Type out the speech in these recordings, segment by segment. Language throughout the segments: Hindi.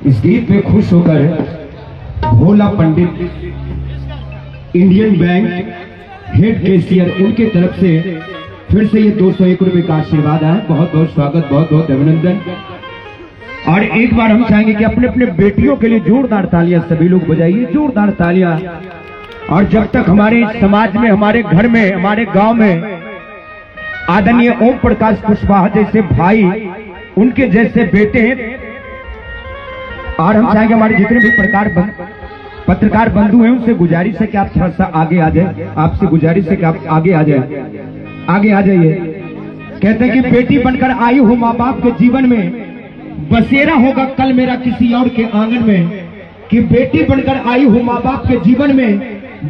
इस गीत में खुश होकर भोला पंडित इंडियन बैंक हेड कैशियर उनके तरफ से फिर से ये 201 रुपए का आशीर्वाद है। बहुत बहुत स्वागत, बहुत बहुत अभिनंदन। और एक बार हम चाहेंगे कि अपने अपने बेटियों के लिए जोरदार तालियां सभी लोग बजाइए, जोरदार तालियां। और जब तक हमारे समाज में, हमारे घर में, हमारे गांव में आदरणीय ओम प्रकाश कुशवाहा जैसे भाई, उनके जैसे बेटे हैं, और हम चाहेंगे हमारे जितने भी पत्रकार बंधु हैं उनसे गुजारिश है कि आप थोड़ा सा आगे आ जाए। आपसे गुजारिश है कि आप आगे आ जाए, आगे आ जाइए। कहते हैं कि बेटी बनकर आई हो माँ बाप के जीवन में, बसेरा होगा कल मेरा किसी और के आंगन में। कि बेटी बनकर आई हो माँ बाप के जीवन में,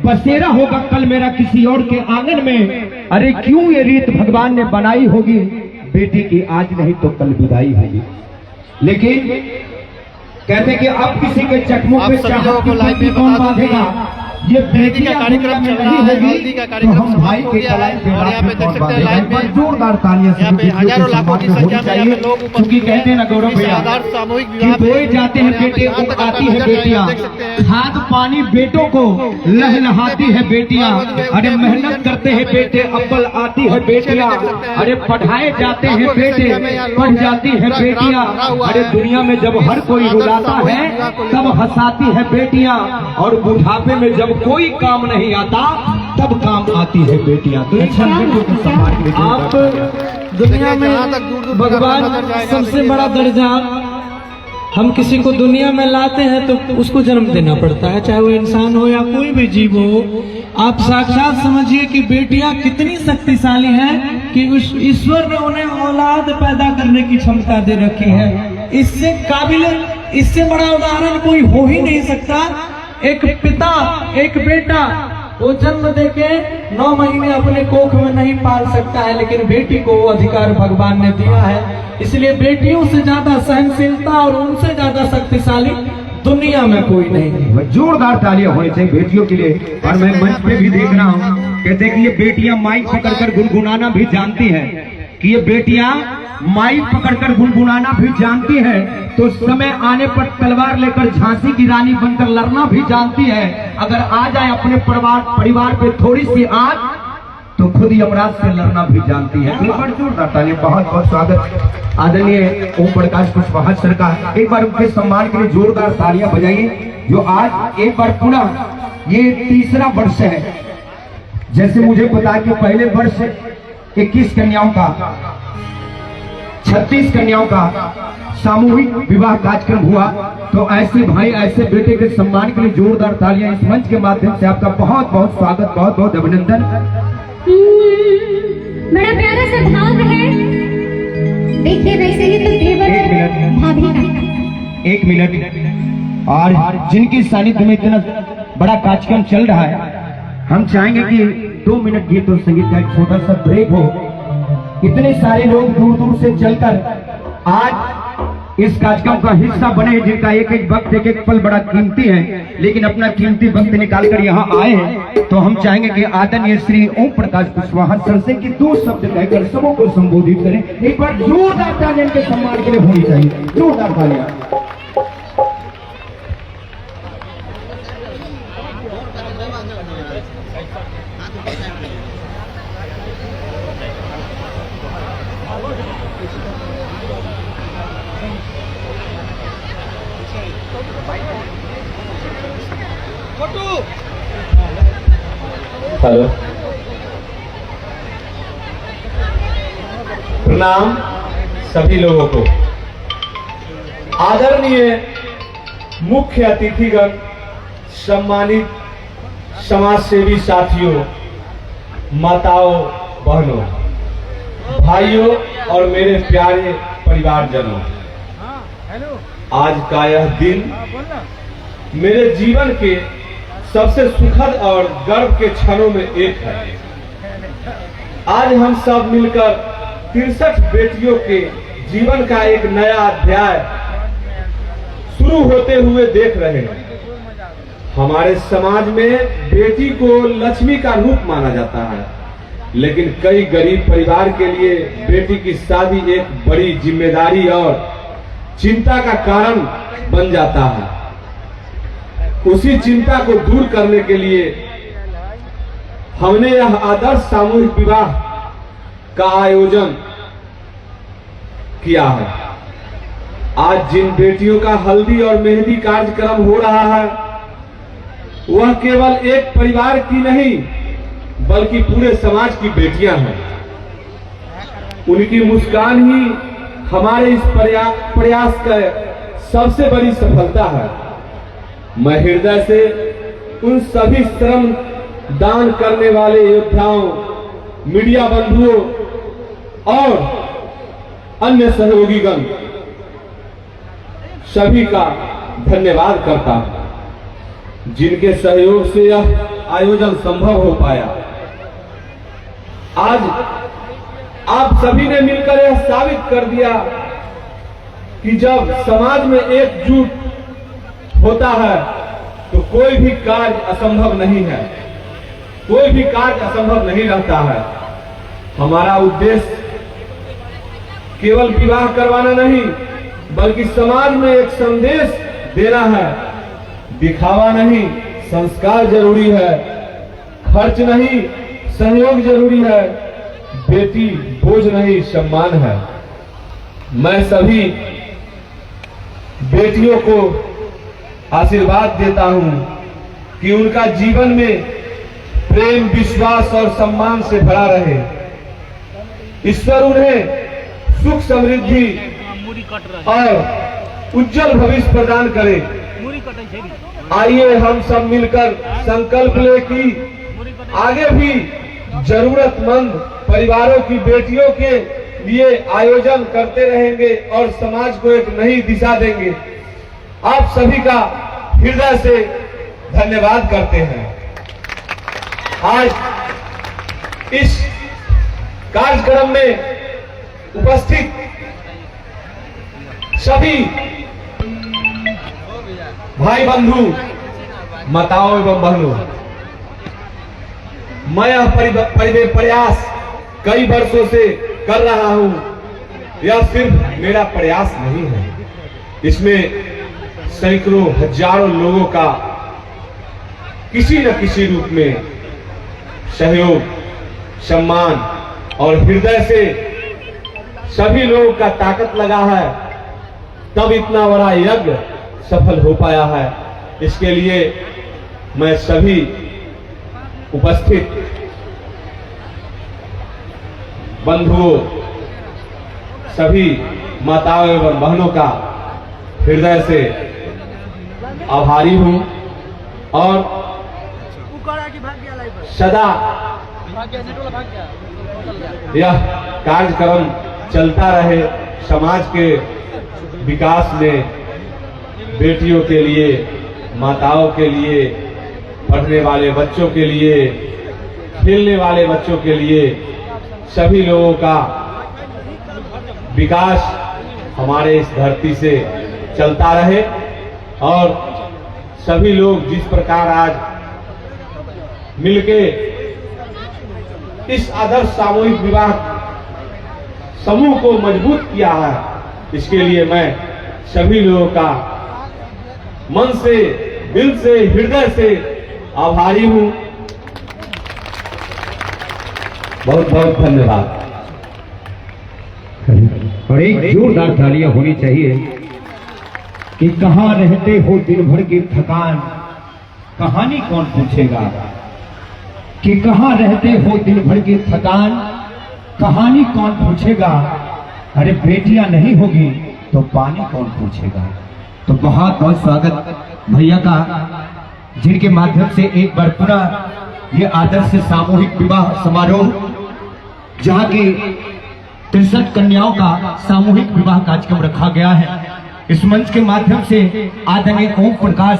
बसेरा होगा कल मेरा किसी और के आंगन में। अरे क्यों ये रीत भगवान ने बनाई होगी, बेटी की आज नहीं तो कल विदाई होगी। लेकिन कहते कि अब किसी के चकमों पे चाहत की पट्टी कौन बांधेगा। ये बेटी का कार्यक्रम चल रहा है, हल्दी का कार्यक्रम समाप्त हो गया है और यहाँ पे देख सकते हैं लाइन में जोरदार तालियां यहाँ पे हजारों लाखों की संख्या में यहाँ पे लोग उपस्थित कहते हैं ना गौरव भैया, सामूहिक विवाह बोए जाते हैं बेटे, आती है बेटियां, खाद पानी बेटों को लहलहाती है बेटियां। अरे मेहनत करते हैं बेटे, अव्वल आती है बेटियां। अरे पढ़ाए जाते हैं बेटे, पढ़ जाती है बेटियां। अरे दुनिया में जब हर कोई रुलाता है तब हंसाती है बेटियां, और बुढ़ापे में जब कोई काम नहीं आता तब काम आती है बेटियां। तो आप दुनिया में भगवान सबसे बड़ा दर्जा, हम किसी को दुनिया में लाते हैं तो उसको जन्म देना पड़ता है, चाहे वो इंसान हो या कोई भी जीव हो। आप साक्षात समझिए कि बेटियां कितनी शक्तिशाली हैं कि उस ईश्वर ने उन्हें औलाद पैदा करने की क्षमता दे रखी है। इससे काबिल, इससे बड़ा उदाहरण कोई हो ही नहीं सकता। एक पिता, एक बेटा वो जन्म देके 9 महीने अपने कोख में नहीं पाल सकता है, लेकिन बेटी को वो अधिकार भगवान ने दिया है। इसलिए बेटियों से ज्यादा सहनशीलता और उनसे ज्यादा शक्तिशाली दुनिया में कोई नहीं है। जोरदार तालियां होनी चाहिए बेटियों के लिए। और मैं मंच पे भी देख रहा हूँ, कहते हैं कि ये बेटियां माइक पकड़कर गुनगुनाना भी जानती हैं, कि ये बेटियां माइक पकड़कर गुनगुनाना भी जानती है, तो समय आने पर तलवार लेकर झांसी की रानी बनकर लड़ना भी जानती है। अगर आ जाए अपने परिवार पे थोड़ी सी आग तो खुद यमराज से लड़ना भी जानती है। जोरदार तालियां, बहुत बहुत स्वागत आदरणीय ओम प्रकाश कुशवाहा सर का। एक बार उनके सम्मान के लिए जोरदार तालियां बजाइए, जो आज एक बार पुनः ये तीसरा वर्ष है। जैसे मुझे पता कि पहले वर्ष 21 कन्याओं का, 36 कन्याओं का सामूहिक विवाह कार्यक्रम हुआ, तो ऐसे भाई, ऐसे बेटे के सम्मान के लिए जोरदार तालियां। इस मंच के माध्यम से आपका बहुत बहुत स्वागत, बहुत बहुत अभिनंदन। बड़ा प्यारा सा भाव है, देखिए वैसे ही तो देवर भाभी का। 1 मिनट। और जिनकी सानिध्य में इतना बड़ा कार्यक्रम चल रहा है, हम चाहेंगे कि 2 मिनट गीत और संगीत का एक छोटा सा ब्रेक हो। इतने सारे लोग दूर दूर से चलकर आज इस कार्यक्रम का हिस्सा बने, जिनका एक एक वक्त, एक एक पल बड़ा कीमती है, लेकिन अपना कीमती वक्त निकालकर यहाँ आए हैं। तो हम चाहेंगे कि आदरणीय श्री ओम प्रकाश कुशवाहा सर से कि 2 शब्द कहकर सबों को संबोधित करें। एक बार जोरदार तालियां के सम्मान के लिए होनी चाहिए, जोरदार तालियां। हेलो, प्रणाम सभी लोगों को। आदरणीय मुख्य अतिथिगण, सम्मानित समाज सेवी साथियों, माताओं, बहनों, भाइयों और मेरे प्यारे परिवारजनों, आज का यह दिन मेरे जीवन के सबसे सुखद और गर्व के क्षणों में एक है। आज हम सब मिलकर 63 बेटियों के जीवन का एक नया अध्याय शुरू होते हुए देख रहे हैं। हमारे समाज में बेटी को लक्ष्मी का रूप माना जाता है, लेकिन कई गरीब परिवार के लिए बेटी की शादी एक बड़ी जिम्मेदारी और चिंता का कारण बन जाता है। उसी चिंता को दूर करने के लिए हमने यह आदर्श सामूहिक विवाह का आयोजन किया है। आज जिन बेटियों का हल्दी और मेहंदी कार्यक्रम हो रहा है, वह केवल एक परिवार की नहीं बल्कि पूरे समाज की बेटियां हैं। उनकी मुस्कान ही हमारे इस प्रयास का सबसे बड़ी सफलता है। मैं हृदय से उन सभी श्रम दान करने वाले योद्धाओं, मीडिया बंधुओं और अन्य सहयोगीगण सभी का धन्यवाद करता हूं, जिनके सहयोग से यह आयोजन संभव हो पाया। आज आप सभी ने मिलकर यह साबित कर दिया कि जब समाज में एकजुट होता है तो कोई भी कार्य असंभव नहीं है, कोई भी कार्य असंभव नहीं रहता है। हमारा उद्देश्य केवल विवाह करवाना नहीं बल्कि समाज में एक संदेश देना है। दिखावा नहीं, संस्कार जरूरी है, खर्च नहीं, सहयोग जरूरी है, बेटी बोझ नहीं, सम्मान है। मैं सभी बेटियों को आशीर्वाद देता हूं कि उनका जीवन में प्रेम, विश्वास और सम्मान से भरा रहे। ईश्वर उन्हें सुख, समृद्धि और उज्जवल भविष्य प्रदान करे। आइए हम सब मिलकर संकल्प ले कि आगे भी जरूरतमंद परिवारों की बेटियों के लिए आयोजन करते रहेंगे और समाज को एक नई दिशा देंगे। आप सभी का हृदय से धन्यवाद करते हैं। आज इस कार्यक्रम में उपस्थित सभी भाई बंधु, माताओं एवं बहनों, मैं यह प्रयास कई वर्षों से कर रहा हूं। यह सिर्फ मेरा प्रयास नहीं है, इसमें सैकड़ों हजारों लोगों का किसी न किसी रूप में सहयोग, सम्मान और हृदय से सभी लोगों का ताकत लगा है, तब इतना बड़ा यज्ञ सफल हो पाया है। इसके लिए मैं सभी उपस्थित बंधुओं, सभी माताओं एवं बहनों का हृदय से आभारी हूं और सदा यह कार्यक्रम चलता रहे। समाज के विकास में बेटियों के लिए, माताओं के लिए, पढ़ने वाले बच्चों के लिए, खेलने वाले बच्चों के लिए, सभी लोगों का विकास हमारे इस धरती से चलता रहे और सभी लोग जिस प्रकार आज मिलके इस आदर्श सामूहिक विवाह समूह को मजबूत किया है, इसके लिए मैं सभी लोगों का मन से, दिल से, हृदय से आभारी हूं। बहुत बहुत धन्यवाद। और एक जोरदार तालियां होनी चाहिए कि कहां रहते हो दिन भर की थकान, कहानी कौन पूछेगा। कि कहां रहते हो दिन भर की थकान, कहानी कौन पूछेगा। अरे बेटियां नहीं होगी तो पानी कौन पूछेगा। तो बहुत बहुत स्वागत भैया का, जिनके माध्यम से एक बार पुनः ये आदर्श सामूहिक विवाह समारोह, जहां की 63 कन्याओं का सामूहिक विवाह कार्यक्रम रखा गया है, इस मंच के माध्यम से आदरणीय ओम प्रकाश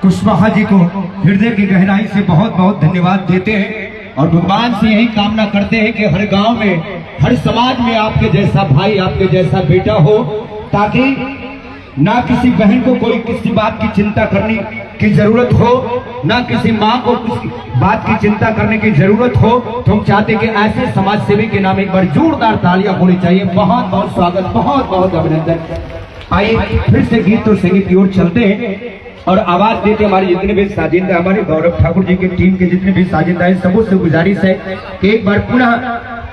कुशवाहा जी को हृदय की गहराई से बहुत बहुत धन्यवाद देते हैं और भगवान से यही कामना करते हैं कि हर गांव में, हर समाज में आपके जैसा भाई, आपके जैसा बेटा हो, ताकि ना किसी बहन को कोई किसी बात की चिंता करने की जरूरत हो, ना किसी माँ को किसी बात की चिंता करने की जरूरत हो। तो हम चाहते कि ऐसे समाज सेवी के नाम एक बार जोरदार तालियां होनी चाहिए। बहुत बहुत स्वागत, बहुत बहुत अभिनंदन। आइए फिर से गीत और संगीत की ओर चलते हैं और आवाज देते हमारे जितने भी साजिंदा, हमारे गौरव ठाकुर जी के टीम के जितने भी साजिंदा है, सबों से गुजारिश है कि एक बार पुनः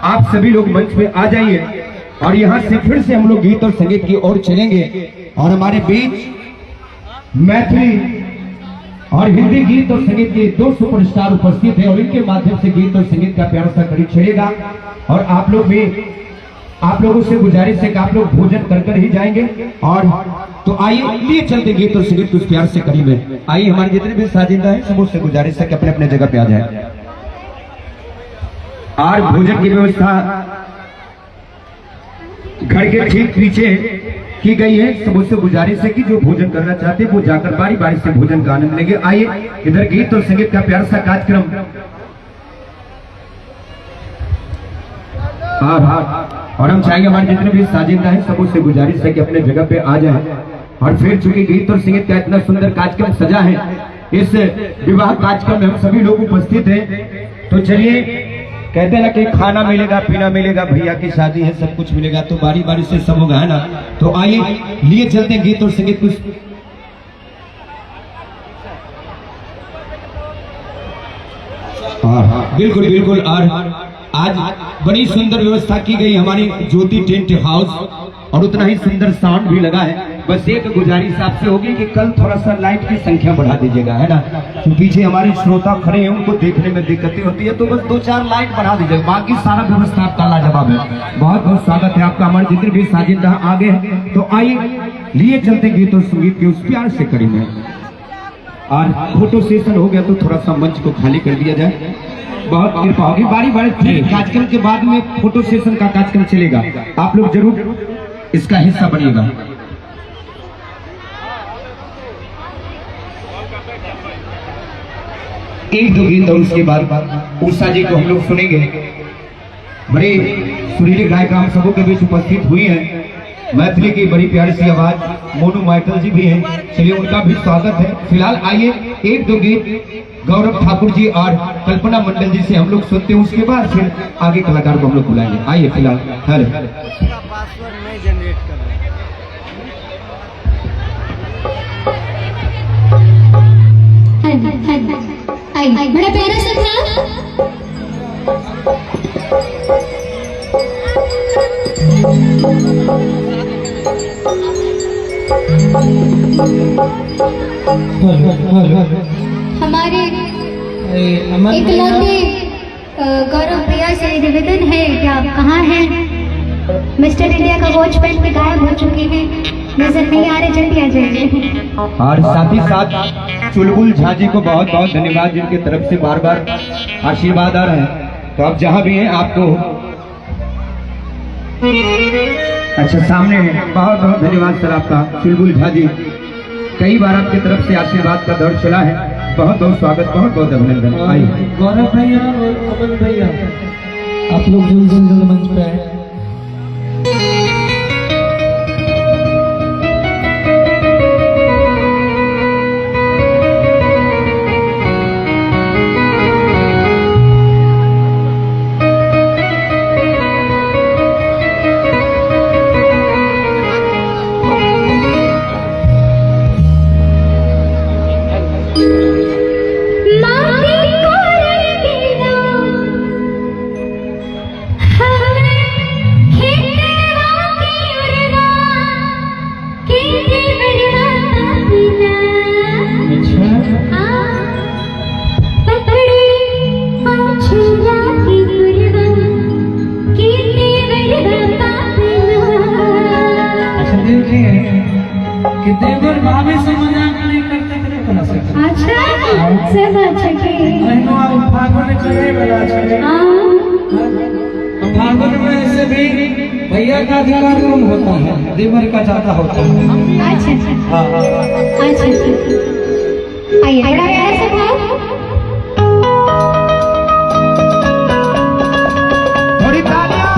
आप सभी लोग मंच पे आ जाइए और यहाँ से फिर से हम लोग गीत और संगीत की ओर चलेंगे। और हमारे बीच मैथिली और हिंदी गीत और संगीत के दो सुपरस्टार उपस्थित हैं और इनके माध्यम से गीत और संगीत का प्यारा सा कड़ी छेड़ेगा। और आप लोगों से गुजारिश है कि आप लोग भोजन कर कर ही जाएंगे। और तो आइए लिए चलते गीत और संगीत कुछ प्यार से कड़ी में। आइए हमारे जितने भी साजिंदा है सब उससे गुजारिश है कि अपने अपने जगह पे आ जाए। और भोजन की व्यवस्था घर के ठीक पीछे की गई है। सब उससे गुजारिश है कि जो भोजन करना चाहते हैं वो जाकर बारी बारी से भोजन का आनंद लेंगे। आइए इधर गीत और संगीत का प्यारा सा कार्यक्रम और हम चाहेंगे हमारे जितने भी साजिंदा हैं सब उससे गुजारिश है कि अपने जगह पे आ जाएं। और फिर चूंकि गीत और संगीत का इतना सुंदर कार्यक्रम सजा है, इस विवाह कार्यक्रम में हम सभी लोग उपस्थित हैं। तो चलिए, कहते हैं ना कि खाना मिलेगा पीना मिलेगा, भैया की शादी है सब कुछ मिलेगा, तो बारी बारी से सब होगा, है ना। तो आइए लिए चलते हैं गीत और संगीत कुछ। बिल्कुल बिल्कुल। और आज बड़ी सुंदर व्यवस्था की गई हमारी ज्योति टेंट हाउस और उतना ही सुंदर साउंड भी लगा है। बस एक गुजारिश आपसे होगी कि कल थोड़ा सा लाइट की संख्या बढ़ा दीजिएगा, है ना। तो पीछे हमारे श्रोता खड़े हैं, उनको देखने में दिक्कतें होती है, तो बस 2-4 लाइट बढ़ा दीजिएगा, बाकी सारा व्यवस्था आपका लाजवाब है। बहुत बहुत स्वागत है आपका हमारे जितने भी साजिंदा आगे हैं। तो आइए लिए चलते गीत और संगीत के उस प्यार से कड़ी में। और फोटो सेशन हो गया तो थोड़ा सा मंच को खाली कर दिया जाए, बहुत कृपा होगी। बारी बारी कार्यक्रम के बाद में फोटो सेशन का कार्यक्रम चलेगा, आप लोग जरूर इसका हिस्सा बनिएगा। एक दो गीत और उसके बाद उषा जी को हम लोग सुनेंगे। बड़े सुरीली गायिका हम सबों के बीच उपस्थित हुई हैं, मैथिली की बड़ी प्यारी सी आवाज मोनू माइकल जी भी हैं, चलिए उनका भी स्वागत है। फिलहाल आइए एक दो गीत गौरव ठाकुर जी और कल्पना मंडल जी से हम लोग सुनते हैं, उसके बाद फिर आगे कलाकार को हम लोग बुलाएंगे। आइए फिलहाल बड़ा प्यारा सा था। हमारे इकलौते गौरव भैया से निवेदन है कि आप कहाँ हैं? मिस्टर इंडिया का वॉच पहन के गायब हो चुके हैं, नजर नहीं आ रहे, जल्दी आ जाइए। और साथ ही साथ चुलबुल झा जी को बहुत बहुत धन्यवाद, जिनकी तरफ से बार बार आशीर्वाद आ रहे हैं। तो आप जहाँ भी हैं आपको अच्छा सामने है, बहुत बहुत धन्यवाद सर आपका चुलबुल झा जी, कई बार आपकी तरफ से आशीर्वाद का दौर चला है, बहुत बहुत स्वागत, बहुत बहुत अभिनंदन। आइए गौरव भैया और अमन भैया आप लोग जल्द मंच पे आए। फागुन में ऐसे भी भैया का अधिकार कम होता है, देवर का ज्यादा होता है। अच्छा आइए बड़ा प्यारा सा था। थोड़ी तालियां।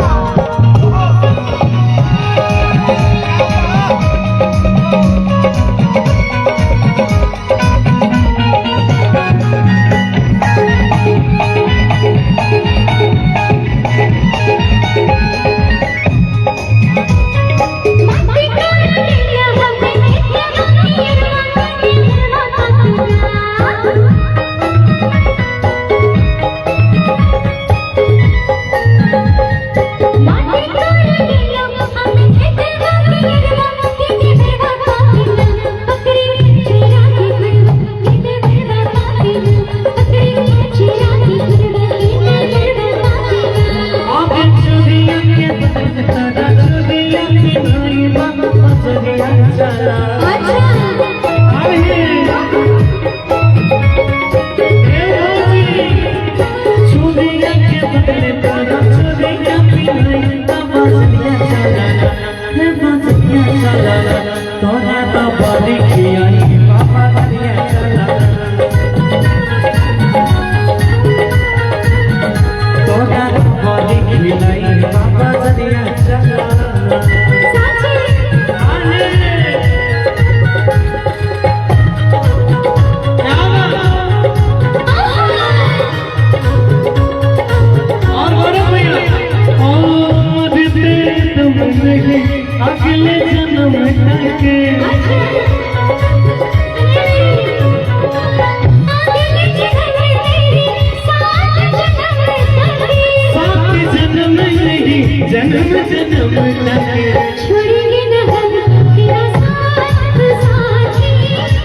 जन्म जन्म तक छोड़ेंगे न हम तेरा साथ साथी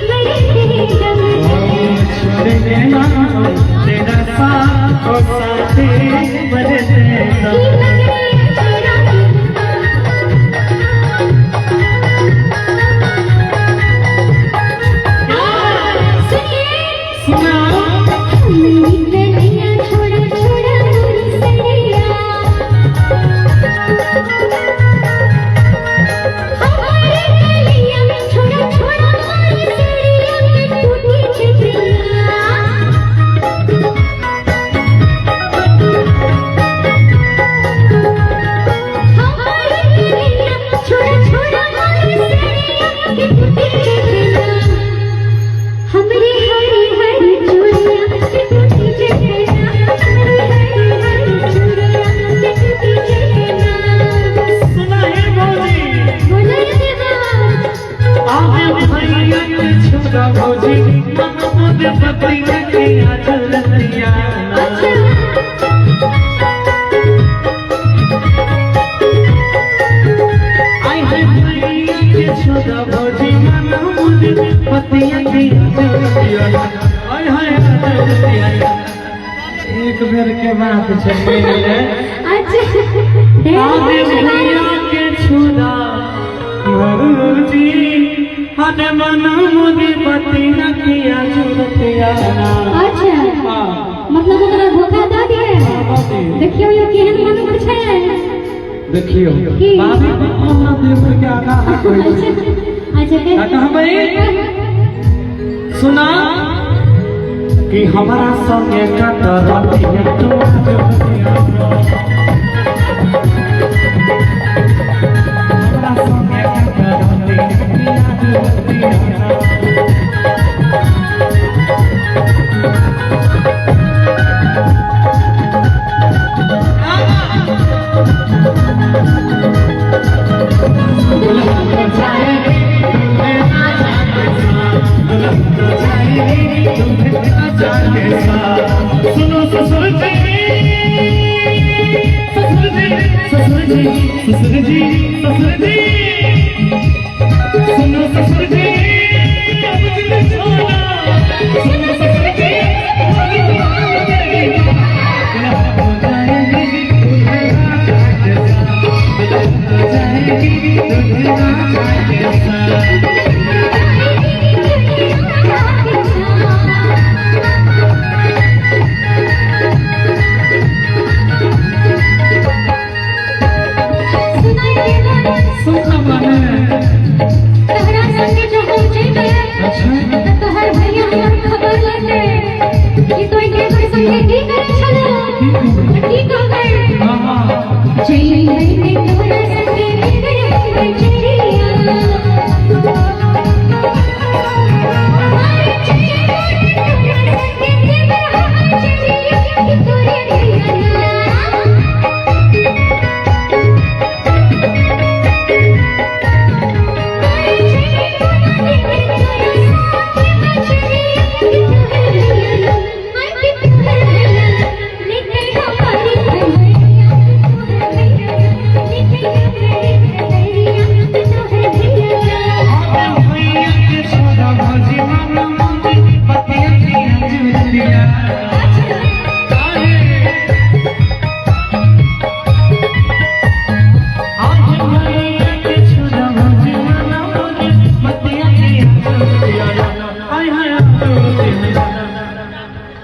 मरेंगे दम तक छोड़ेंगे ना तेरा साथ और साथी मरते दम एक बेर के बात छै भैया के छुड़ा भौजी हने मन मुझे पति न किया जुरतिया अच्छा मतलब ओकरा धोखा दे दिए देखियो यो केहन मनुष्य छै देखियो की? बाबी हमरा देव के आधा हाथ होई अच्छा कहा भाई सुना कि हमारा संगे कतरतिया तू जुरतिया हमारा संगे कतरतिया जुरतिया सुनो ससुर जी ससुर जी ससुर जी ससुर जी ससुर जी सुनो ससुर जी अब मुझे छोड़ा सुनो ससुर जी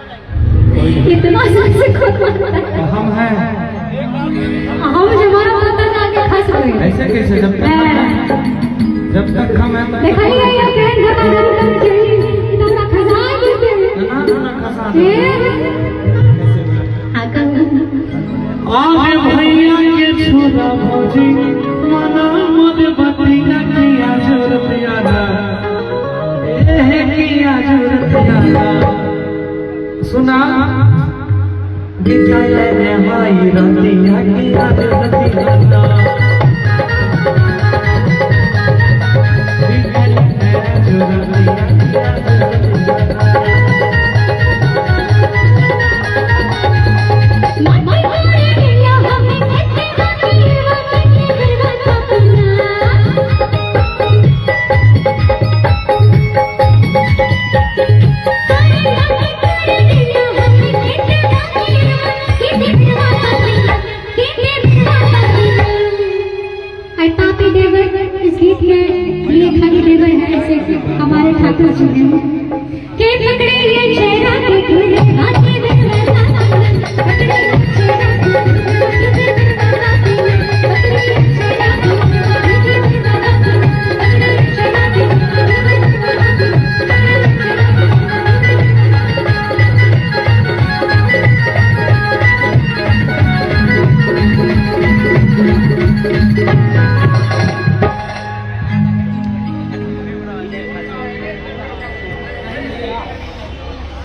इतना हम हैं हम जमाना होता था आगे फंस गए ऐसे कैसे जब तक हम हैं दिखाई गई है केहन धक्का धक्का चली इतना खजा देते आगे भैया के छोड़ा भौजी मना मोद बतिया किया जरूरत यारा ए किया जरूरत यारा सुना विद्यालय में भाई रतिया किया जरूरत यारा My गीत के लिए खाली देवर है से हमारे ठाकुर जी ने के पकड़े ये चेहरा के तुझे बातें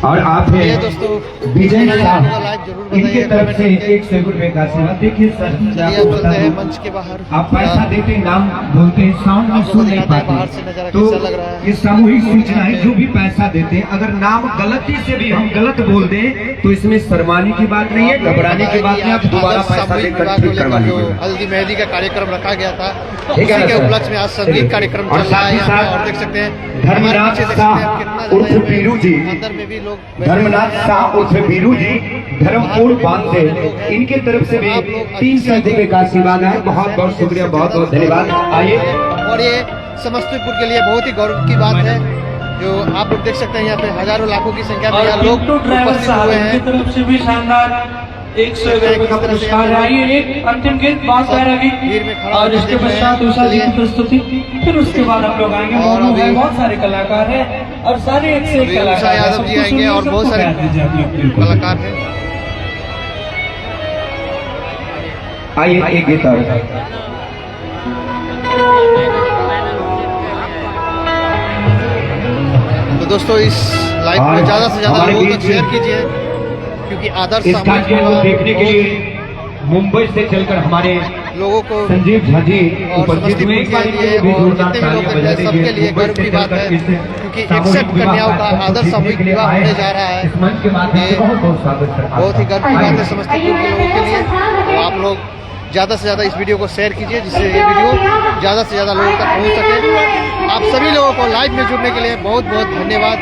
और आप ये हैं दोस्तों विजय शाह, लाइव जरूर इनके बताइए तरफ से 100 रुपए का आशीर्वाद। देखिए सर, मैं ये आपको बोलते बता हैं दूं, मंच के बाहर आप पैसा देते नाम बोलते हैं, साउंड में आपको सुन नहीं दिखाता है बाहर से पाते, नजारा तो कैसा लग रहा है। ये सामूहिक सूचना है। जो भी पैसा देते हैं, अगर नाम गलती से भी हम गलत बोल दें तो इसमें शर्माने की बात नहीं है, घबराने की बात नहीं, आप दोबारा पैसा देकर ठीक करवा जो लीजिएगा। हल्दी मेहंदी का कार्यक्रम रखा गया था, ठीक है उसी ना के सर? उपलक्ष्य में आज संगीत कार्यक्रम और चल रहा साथ है ही यहाँ पे, साथ और देख सकते हैं धर्मनाथ हमारे पीछे देख शाह सकते हैं कितना उर्फ ज्यादा यहाँ पे बीरू जी, अंदर में भी लोग बैठे धर्मनाथ हैं। शाह उर्फ बीरू जी, धर्मपुर बांध से, इनके तरफ से भी 300 रुपए का आशीर्वाद है। बहुत बहुत शुक्रिया, बहुत बहुत धन्यवाद। आइए, और ये समस्तीपुर के लिए बहुत ही गौरव की बात है, जो आप लोग देख सकते हैं यहाँ पे हजारों लाखों की संख्या में और यहाँ लोग पिंटू ड्राइवर उपस्थित साहब हुए की हैं। तरफ से भी शानदार 100 रुपए का पुरस्कार है। आइए एक अंतिम गीत, बहुत प्यारा भीड़ में गीत, खड़ा और होकर इसके देख रहे हैं। पश्चात उषा जी की चलिए। प्रस्तुति, फिर उसके बाद हम लोग आएंगे। और मोनू है, अभी- बहुत सारे कलाकार हैं और सारे एक से एक अभी कलाकार उषा हैं। यादव सबको जी आएंगे सुनिए, और बहुत सबको सारे प्यार दीजिए आप लोग। कलाकार हैं। आइए एक गीत और। तो दोस्तों इस लाइव और को ज्यादा से ज्यादा हमारे लोगों बीच तक शेयर कीजिए, क्योंकि आदर्श इस सामूहिक कार्यक्रम को विवाह देखने के बहुत लिए मुंबई से चलकर हमारे लोगों को संजीव झा जी और उपस्थित हुए। समस्तीपुर के लिए भी और जोरदार जितने भी लोग तालियां बजा हैं सबके दीजिए। लिए मुंबई गर्व से की बात है, चलकर इस क्योंकि सामूहिक 61 विवाह कन्याओं का कार्यक्रम को आदर्श देखने सामूहिक के लिए विवाह आए होने हैं। जा रहा है। इस मंच के माध्यम से ये बहुत बहुत स्वागत करता हूं। बहुत ही गर्व की बात है आइए। समस्तीपुर के लोगों के लिए। तो आप लोग ज्यादा से ज्यादा इस वीडियो को शेयर कीजिए, जिससे ये वीडियो ज्यादा से ज्यादा लोगों तक पहुंच सके। आप सभी लोगों को लाइव में जुड़ने के लिए बहुत बहुत धन्यवाद,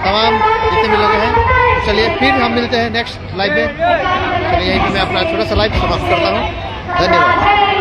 तमाम जितने भी लोग हैं। तो चलिए फिर हम मिलते हैं नेक्स्ट लाइव में। चलिए यहीं पे मैं अपना छोटा सा लाइव समाप्त करता हूँ। धन्यवाद।